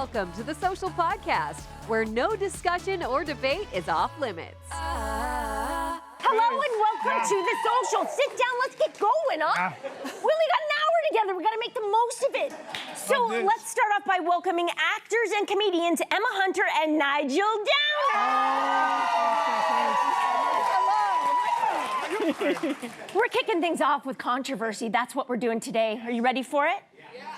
Welcome to the Social Podcast, where no discussion or debate is off limits. Hello and welcome to the Social. Sit down, let's get going, huh? We only got an hour together, we gotta make the most of it. So let's start off by welcoming actors and comedians Emma Hunter and Nigel Down. We're kicking things off with controversy. That's what we're doing today. Are you ready for it?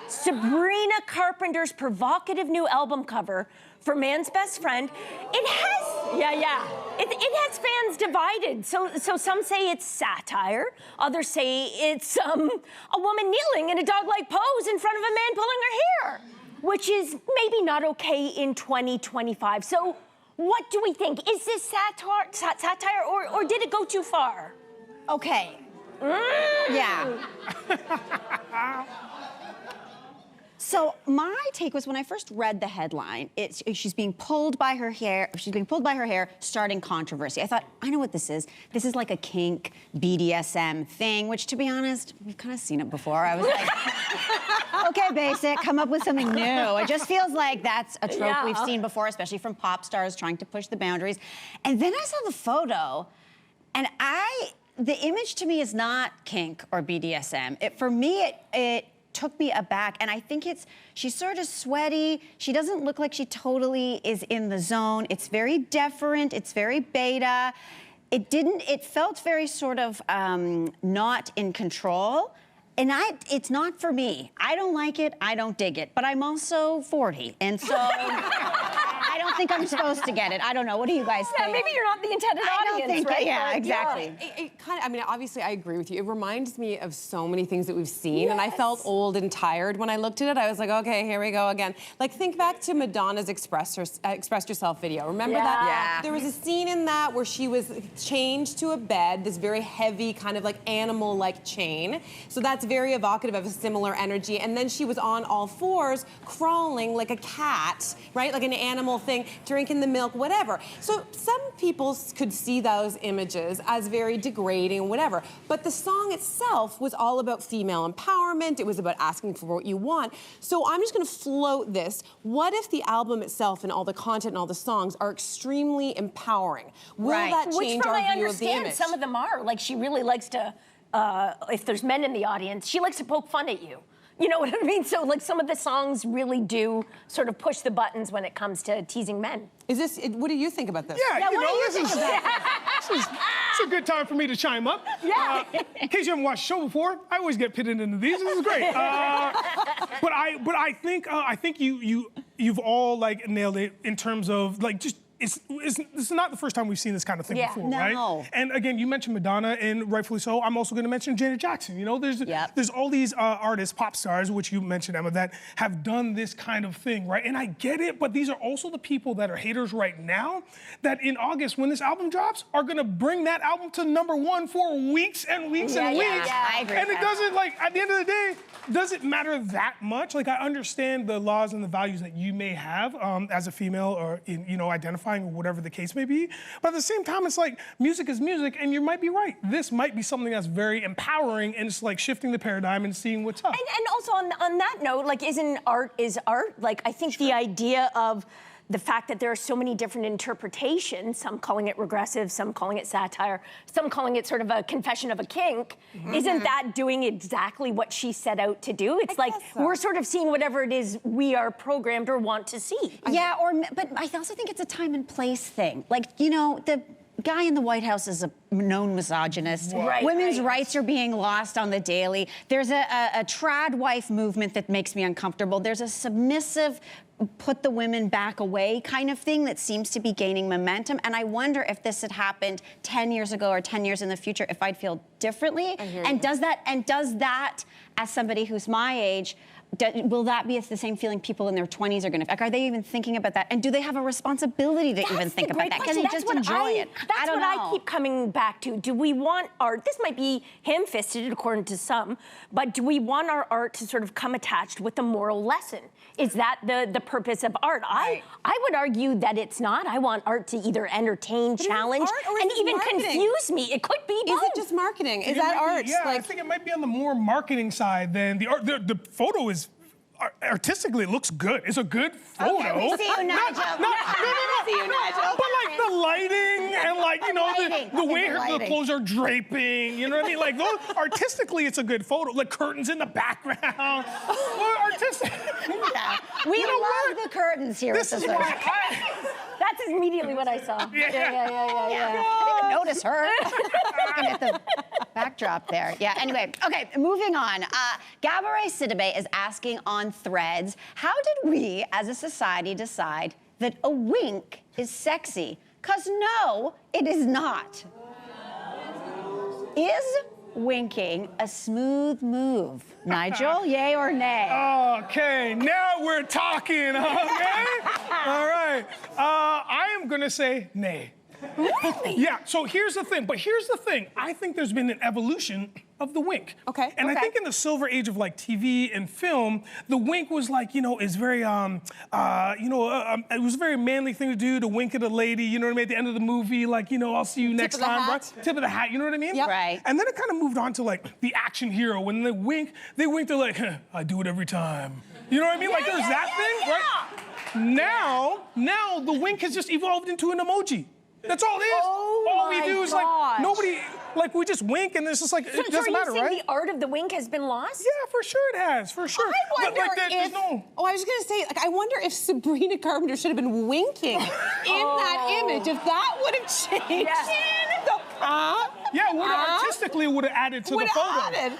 Sabrina Carpenter's provocative new album cover for Man's Best Friend. It has fans divided. So some say it's satire, others say it's a woman kneeling in a dog-like pose in front of a man pulling her hair, which is maybe not okay in 2025. So what do we think? Is this satire or did it go too far? Okay. Yeah. So my take was when I first read the headline, she's being pulled by her hair. She's being pulled by her hair, starting controversy. I thought, I know what this is. This is like a kink BDSM thing, which, to be honest, we've kind of seen it before. I was like, okay, basic, come up with something new. It just feels like that's a trope we've seen before, especially from pop stars trying to push the boundaries. And then I saw the photo, and the image to me is not kink or BDSM. For me, it took me aback, and I think she's sort of sweaty. She doesn't look like she totally is in the zone. It's very deferent, it's very beta. It felt very sort of not in control. And it's not for me. I don't like it, I don't dig it. But I'm also 40, and so I don't think I'm supposed to get it. I don't know, what do you guys think? Maybe you're not the intended audience, right? Yeah, exactly. It kind of, I mean, obviously I agree with you. It reminds me of so many things that we've seen, and I felt old and tired when I looked at it. I was like, okay, here we go again. Like, think back to Madonna's Express Yourself video. Remember that? Yeah. There was a scene in that where she was chained to a bed, this very heavy, kind of like animal-like chain. So that's very evocative of a similar energy. And then she was on all fours, crawling like a cat, right? Like an animal thing, drinking the milk, whatever. So some people could see those images as very degrading, whatever. But the song itself was all about female empowerment. It was about asking for what you want. So I'm just gonna float this. What if the album itself and all the content and all the songs are extremely empowering? Will that change our view of the image? Some of them are. Like, she really likes to, if there's men in the audience, she likes to poke fun at you. You know what I mean? So, like, some of the songs really do sort of push the buttons when it comes to teasing men. What do you think about this? Yeah, what do you think about that? It's a good time for me to chime up. Yeah. In case you haven't watched the show before, I always get pitted into these. This is great. But I think you've all like nailed it in terms of like just. This is not the first time we've seen this kind of thing before, right? And again, you mentioned Madonna, and rightfully so. I'm also going to mention Janet Jackson. You know, there's all these artists, pop stars, which you mentioned, Emma, that have done this kind of thing, right? And I get it, but these are also the people that are haters right now that in August, when this album drops, are going to bring that album to #1 for weeks and weeks and weeks. Yeah, I agree. And it doesn't, like, at the end of the day, does it matter that much? Like, I understand the laws and the values that you may have as a female or in, you know, identifying or whatever the case may be. But at the same time, it's like, music is music, and you might be right. This might be something that's very empowering, and it's like shifting the paradigm and seeing what's up. And also on that note, like, is art? Like, I think the idea of the fact that there are so many different interpretations, some calling it regressive, some calling it satire, some calling it sort of a confession of a kink, isn't that doing exactly what she set out to do? It's like we're sort of seeing whatever it is we are programmed or want to see. Yeah, but I also think it's a time and place thing. Like, you know, the guy in the White House is a known misogynist. Women's rights are being lost on the daily. There's a trad wife movement that makes me uncomfortable. There's a submissive, put the women back away kind of thing that seems to be gaining momentum. And I wonder if this had happened 10 years ago or 10 years in the future, if I'd feel differently. And does that, as somebody who's my age, will that be the same feeling people in their 20s are going to? Like, are they even thinking about that? And do they have a responsibility to even think about that? Can they just enjoy it? That's what I keep coming back to. Do we want art? This might be ham-fisted according to some, but do we want our art to sort of come attached with a moral lesson? Is that the purpose of art? I would argue that it's not. I want art to either entertain, challenge, and even confuse me. It could be both. Is it just marketing? Is that art? Yeah, I think it might be on the more marketing side than the art. The photo is artistically, it looks good. It's a good photo. Okay, we see you, Nigel. No. See you, Nigel. But like the lighting and like, you know, the way the clothes are draping, you know what I mean? Like those, artistically, it's a good photo. Like curtains in the background. Well, artistic. Yeah. We love the curtains here. This is why That's immediately what I saw. Yeah. I didn't even notice her. Looking at the backdrop there. Yeah, anyway, okay, moving on. Gabourey Sidibe is asking on Threads, how did we as a society decide that a wink is sexy? 'Cause no, it is not. Is winking a smooth move? Nigel, yay or nay? Okay, now we're talking, okay? All right. I am gonna say nay. Really? Yeah, so here's the thing. I think there's been an evolution of the wink. Okay. And I think in the silver age of like TV and film, the wink was like, you know, is very, it was a very manly thing to do, to wink at a lady, you know what I mean? At the end of the movie, like, you know, I'll see you next time, right? Tip of the hat, you know what I mean? Yep. Right. And then it kind of moved on to like the action hero. When they wink, they're like, I do it every time. You know what I mean? Like there's that thing, right? Now the wink has just evolved into an emoji. That's all it is. All we do is like, nobody, like we just wink and it's just like, it doesn't matter, So are you saying right? the art of the wink has been lost? Yeah, for sure it has, for sure. I wonder there's no... Oh, I was just gonna say, like, I wonder if Sabrina Carpenter should have been winking in that image, if that would have changed. Artistically, it would have added to the photo.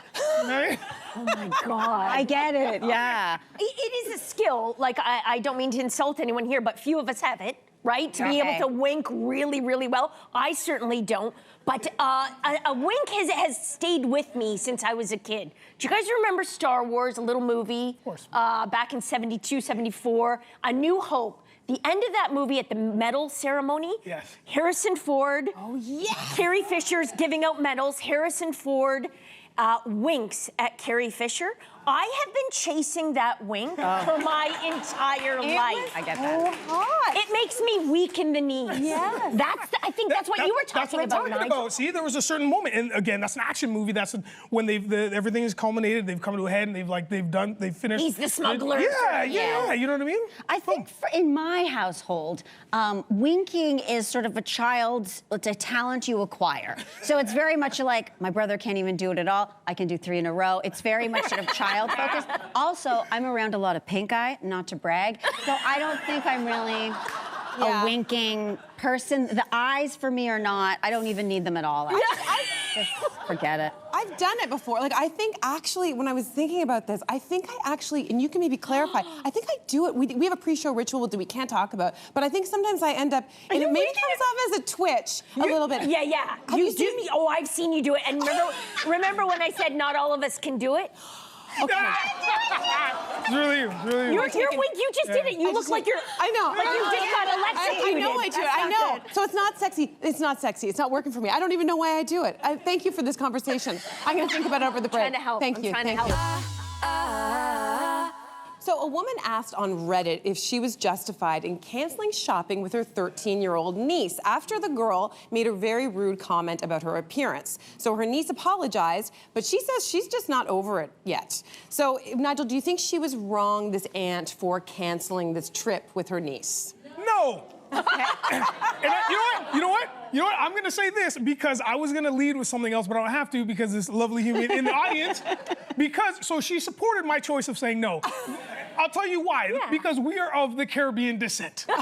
Right? Oh my God. I get it, yeah. It is a skill. Like, I don't mean to insult anyone here, but few of us have it, right? To be able to wink really, really well. I certainly don't. But a wink has stayed with me since I was a kid. Do you guys remember Star Wars, a little movie? Of course. Back in 72, 74, A New Hope. The end of that movie at the medal ceremony. Yes. Harrison Ford. Oh, yes. Carrie Fisher's giving out medals. Harrison Ford winks at Carrie Fisher. I have been chasing that wink for my entire life. I get that. Hot. It makes me weak in the knees. Yeah. I think that's what you were talking That's what I'm about, talking Nigel. about. See, there was a certain moment, and again, that's an action movie. That's when everything is culminated. They've come to a head, and they've finished. He's the smuggler. Yeah. You know what I mean? I think in my household, winking is sort of it's a talent you acquire. So it's very much like, my brother can't even do it at all. I can do 3 in a row. It's very much sort of child focused. Also, I'm around a lot of pink eye, not to brag. So I don't think I'm really a winking person. The eyes for me are not, I don't even need them at all. Just forget it. I've done it before. Like, I think actually, when I was thinking about this, I think I actually, and you can maybe clarify, I think I do it. We have a pre-show ritual that we can't talk about, but I think sometimes I end up, and it maybe comes off as a twitch a little bit. Yeah. You do me. Oh, I've seen you do it. And remember when I said not all of us can do it? Okay. It's really you. Your wink, you just did it. You look like you're. I know. Like you just got electrocuted. I know I do it. I know. So it's not sexy. It's not sexy. It's not working for me. I don't even know why I do it. Thank you for this conversation. I'm going to think about it over the break. Trying to help. Thank you. I'm trying to help. So a woman asked on Reddit if she was justified in canceling shopping with her 13-year-old niece after the girl made a very rude comment about her appearance. So her niece apologized, but she says she's just not over it yet. So, Nigel, do you think she was wrong, this aunt, for canceling this trip with her niece? No. And you know what? I'm going to say this because I was going to lead with something else, but I don't have to because this lovely human in the audience. So she supported my choice of saying no. I'll tell you why. Yeah. Because we are of the Caribbean descent. Right?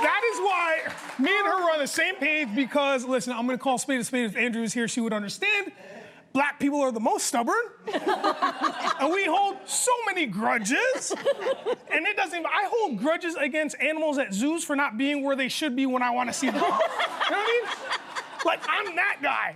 That is why me and her were on the same page because, listen, I'm going to call spade a spade. If Andrea was here, she would understand. Black people are the most stubborn, and we hold so many grudges, and it doesn't even, I hold grudges against animals at zoos for not being where they should be when I want to see them. You know what I mean? Like, I'm that guy.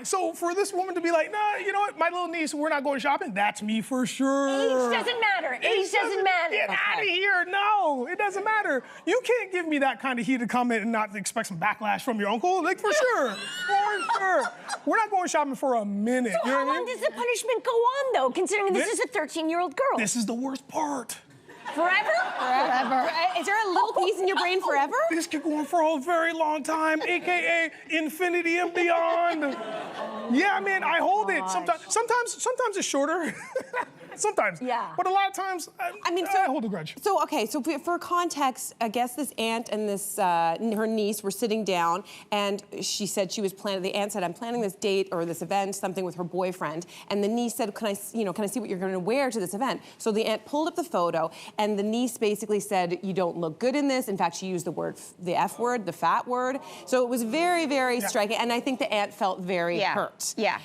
So for this woman to be like, nah, you know what, my little niece, we're not going shopping, that's me for sure. Age doesn't matter. Age doesn't matter. Get out of here. No, it doesn't matter. You can't give me that kind of heated comment and not expect some backlash from your uncle. Like, for sure. For sure. We're not going shopping for a minute. So you know how what I long mean? does the punishment go on, though, considering this is a 13-year-old girl? This is the worst part. Forever? Is there a little piece in your brain forever? This could go on for a very long time, AKA infinity and beyond. Yeah, man, I hold it. Sometimes it's shorter. Sometimes. Yeah. But a lot of times, I hold a grudge. So, okay, so for context, I guess this aunt and this, her niece were sitting down, and she said she was the aunt said, I'm planning this date or this event, something with her boyfriend. And the niece said, can I see what you're gonna wear to this event? So the aunt pulled up the photo, and the niece basically said, you don't look good in this. In fact, she used the F word, the fat word. So it was very, very striking, and I think the aunt felt very hurt. Yeah.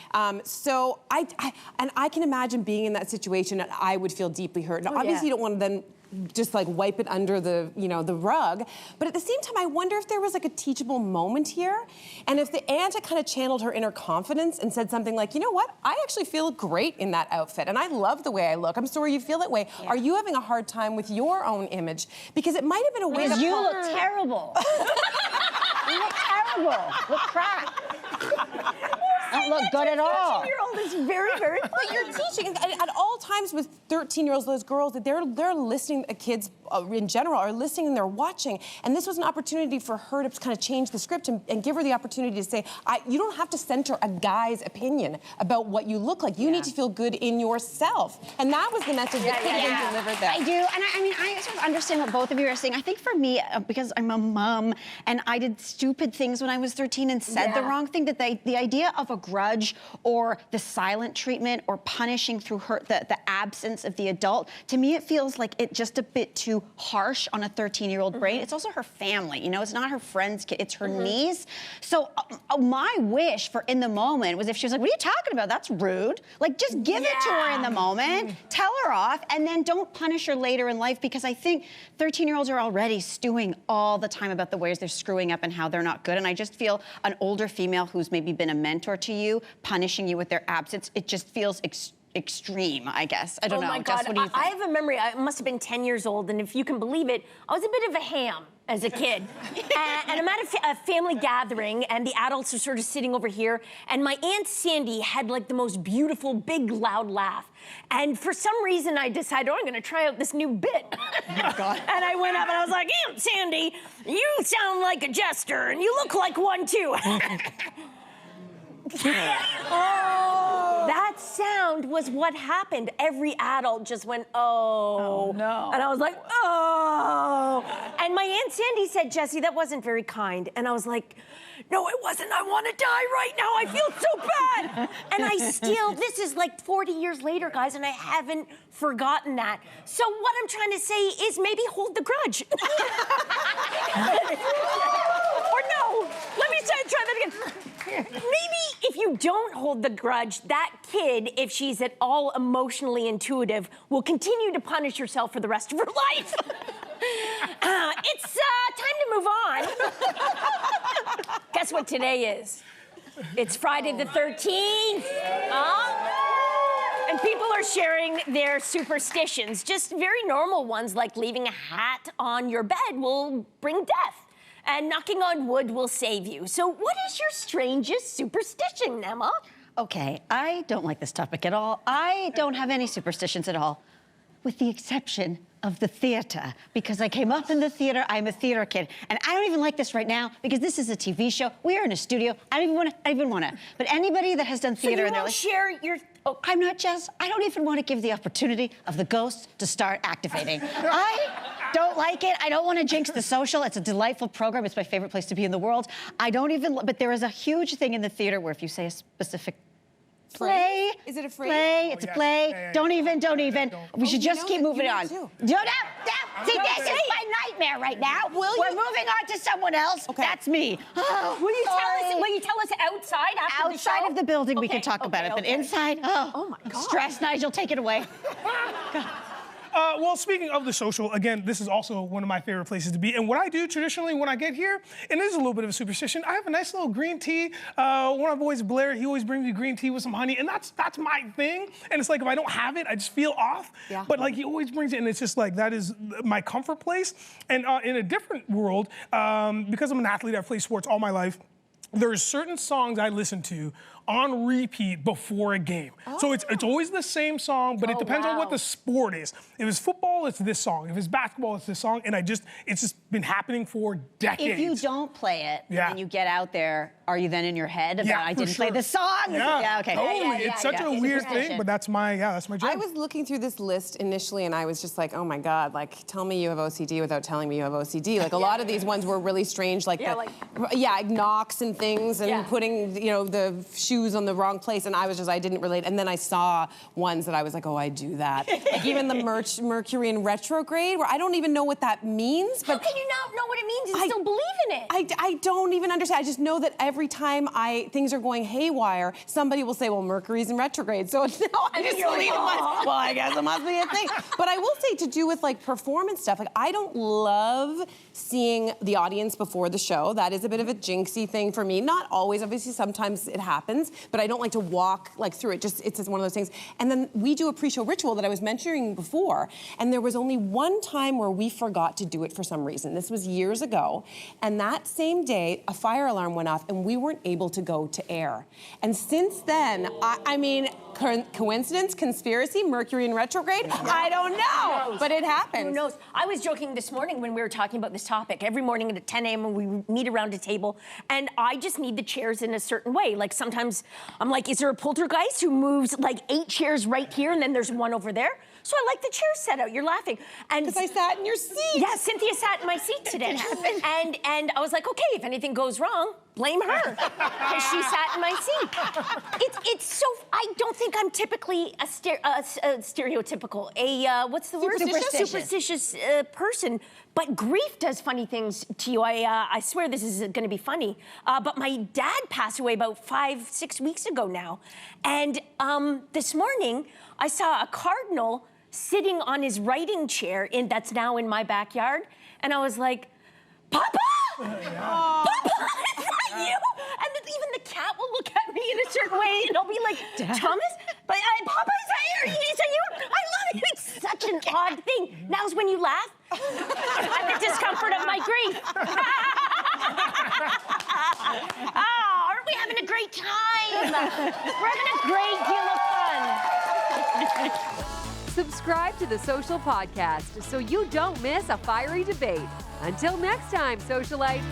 So I can imagine being in that situation. I would feel deeply hurt. Now, obviously, you don't want to then just like wipe it under the rug. But at the same time, I wonder if there was like a teachable moment here, and if the aunt had kind of channeled her inner confidence and said something like, you know what, I actually feel great in that outfit, and I love the way I look. I'm sorry you feel that way. Yeah. Are you having a hard time with your own image? Because it might have been a way to. You look terrible. You look terrible. Look crap. Don't look good at all. 13-year-old is very, very funny. But you're teaching at all times with 13-year-olds, those girls, that they're listening. Kids in general are listening and they're watching. And this was an opportunity for her to kind of change the script and give her the opportunity to say, you don't have to center a guy's opinion about what you look like. You need to feel good in yourself. And that was the message that could have been delivered there. I do, and I mean, I sort of understand what both of you are saying. I think for me, because I'm a mom and I did stupid things when I was 13 and said the wrong thing, that the idea of a grudge or the silent treatment or punishing through the absence of the adult, to me it feels like it just a bit too harsh on a 13-year-old brain. It's also her family, you know, it's not her friend's kid, it's her niece. So my wish for in the moment was if she was like, what are you talking about? That's rude. Like, just give it to her in the moment, tell her off, and then don't punish her later in life, because I think 13-year-olds are already stewing all the time about the ways they're screwing up and how they're not good. And I just feel an older female who's maybe been a mentor to you, punishing you with their absence, it just feels extreme, I guess. I don't know. Oh my God, Jess, what do you think? I have a memory, I must have been 10 years old, and if you can believe it, I was a bit of a ham as a kid. And I'm at a family gathering, and the adults are sort of sitting over here, and my Aunt Sandy had like the most beautiful, big, loud laugh. And for some reason, I decided, I'm gonna try out this new bit. Oh God. And I went up and I was like, Aunt Sandy, you sound like a jester, and you look like one too. That sound was what happened. Every adult just went, oh no. And I was like, oh. And my Aunt Sandy said, Jessie, that wasn't very kind. And I was like, no, it wasn't. I want to die right now. I feel so bad. And I still, this is like 40 years later, guys, and I haven't forgotten that. So what I'm trying to say is maybe hold the grudge. Or no, let me try that again. Maybe if you don't hold the grudge, that kid, if she's at all emotionally intuitive, will continue to punish herself for the rest of her life. It's time to move on. Guess what today is? It's Friday the 13th. And people are sharing their superstitions, just very normal ones, like leaving a hat on your bed will bring death. And knocking on wood will save you. So what is your strangest superstition, Emma? Okay, I don't like this topic at all. I don't have any superstitions at all, with the exception of the theater, because I came up in the theater. I'm a theater kid, and I don't even like this right now because this is a TV show. We are in a studio. I don't even want to. But anybody that has done theater, so you won't share your. Oh, I'm not Jess. I don't even want to give the opportunity of the ghosts to start activating. I don't like it. I don't want to jinx the social. It's a delightful program. It's my favorite place to be in the world. I don't even. But there is a huge thing in the theater where if you say a specific play. Is it a phrase? Play. It's a play. Yeah. Don't even. We should just keep moving on. Too. See, this is my nightmare right now. We're moving on to someone else. Okay. That's me. Oh, Will you tell us outside after the show? Outside of the building, we can talk about it. But inside, oh my God. Stress, Nigel, take it away. Well, speaking of the social, again, this is also one of my favorite places to be. And what I do traditionally when I get here, and this is a little bit of a superstition, I have a nice little green tea. One of my boys, Blair, he always brings me green tea with some honey, and that's my thing. And it's like, if I don't have it, I just feel off. Yeah. But like, he always brings it, and it's just like, that is my comfort place. And in a different world, because I'm an athlete, I've played sports all my life, there's certain songs I listen to on repeat before a game. So it's always the same song, but it depends on what the sport is. If it's football, it's this song. If it's basketball, it's this song. And it's just been happening for decades. If you don't play it and you get out there, are you then in your head about I didn't play the song? Yeah, okay. Totally. It's such a weird thing, but that's my job. I was looking through this list initially, and I was just like, oh my God, like, tell me you have OCD without telling me you have OCD. Like, a lot of these ones were really strange, like, knocks and things, and putting, the shoes on the wrong place, and I didn't relate. And then I saw ones that I was like, oh, I do that. Like, even the Mercury in retrograde, where I don't even know what that means. But how can you not know what it means and still believe in it? I don't even understand. I just know that every time things are going haywire, somebody will say, well, Mercury's in retrograde. So now I just believe well, I guess it must be a thing. But I will say, to do with like performance stuff, like I don't love seeing the audience before the show. That is a bit of a jinxy thing for me. Not always, obviously, sometimes it happens, but I don't like to walk like through it. It's just one of those things. And then we do a pre-show ritual that I was mentioning before, and there was only one time where we forgot to do it for some reason. This was years ago, and that same day, a fire alarm went off, and we weren't able to go to air. And since then, I mean, coincidence, conspiracy, Mercury in retrograde? I don't know, but it happens. Who knows? I was joking this morning when we were talking about this topic. Every morning at 10 a.m. when we meet around a table, and I just need the chairs in a certain way. Like sometimes I'm like, is there a poltergeist who moves like 8 chairs right here and then there's one over there? So I like the chairs set out. You're laughing. And because I sat in your seat. Yeah, Cynthia sat in my seat today. and I was like, okay, if anything goes wrong, blame her. Because she sat in my seat. It's so, I don't think I'm typically a stereotypical, what's the word? Superstitious person. But grief does funny things to you. I swear this is gonna be funny. But my dad passed away about 5-6 weeks ago now. And this morning, I saw a cardinal sitting on his writing chair that's now in my backyard. And I was like, Papa! Papa, is that you? And then even the cat will look at me in a certain way, and I'll be like, Thomas? But Papa, is that you? I love it. It's such an odd thing. Now's when you laugh at the discomfort of my grief. Oh, aren't we having a great time? We're having a great deal of fun. Subscribe to the Social Podcast so you don't miss a fiery debate. Until next time, socialites.